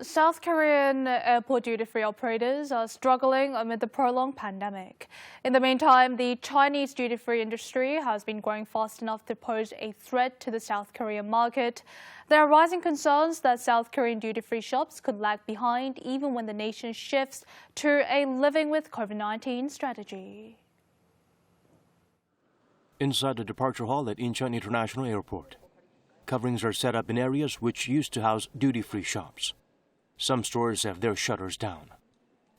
South Korean airport duty-free operators are struggling amid the prolonged pandemic. In the meantime, the Chinese duty-free industry has been growing fast enough to pose a threat to the South Korean market. There are rising concerns that South Korean duty-free shops could lag behind even when the nation shifts to a living with COVID-19 strategy. Inside the departure hall at Incheon International Airport, coverings are set up in areas which used to house duty-free shops. Some stores have their shutters down.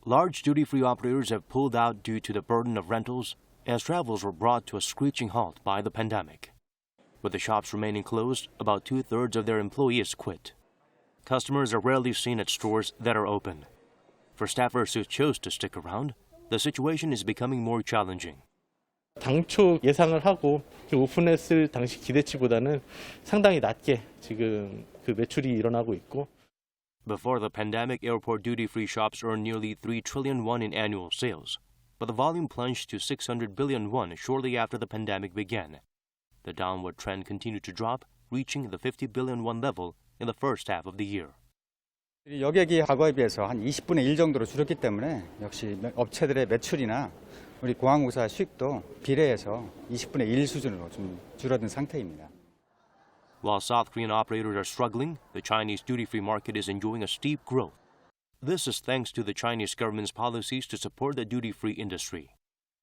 Large duty-free operators have pulled out due to the burden of rentals as travels were brought to a screeching halt by the pandemic. With the shops remaining closed, about 2/3 of their employees quit. Customers are rarely seen at stores that are open. For staffers who chose to stick around, the situation is becoming more challenging. 당초 예상을 하고 오픈했을 당시 기대치보다는 상당히 낮게 지금 그 매출이 일어나고 있고. Before the pandemic, airport duty-free shops earned nearly 3 trillion won in annual sales, but the volume plunged to 600 billion won shortly after the pandemic began. The downward trend continued to drop, reaching the 50 billion won level in the first half of the year. 여객이 과거에 비해서 한 20분의 1 정도로 줄었기 때문에 역시 업체들의 매출이나 우리 공항공사 수익도 비례해서 20분의 1 수준으로 좀 줄어든 상태입니다. While South Korean operators are struggling, the Chinese duty-free market is enjoying a steep growth. This is thanks to the Chinese government's policies to support the duty-free industry.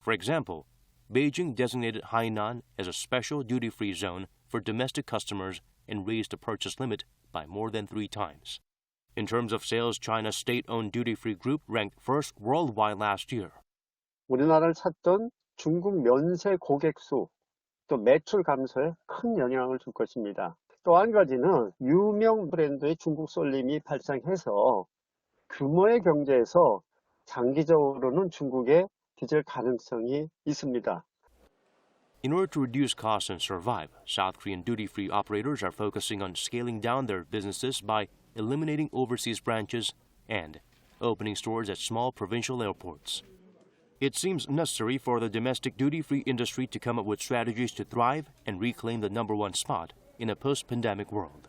For example, Beijing designated Hainan as a special duty-free zone for domestic customers and raised the purchase limit by more than 3 times. In terms of sales, China's state-owned duty-free group ranked first worldwide last year. 우리나라를 찾던 중국 면세 고객 수, 또 매출 감소에 큰 영향을 줄 것입니다. 또 한 가지는 유명 브랜드의 중국 쏠림이 발생해서 규모의 경제에서 장기적으로는 중국에 뒤질 가능성이 있습니다. In order to reduce costs and survive, South Korean duty-free operators are focusing on scaling down their businesses by eliminating overseas branches and opening stores at small provincial airports. It seems necessary for the domestic duty-free industry to come up with strategies to thrive and reclaim the #1 spot in a post-pandemic world.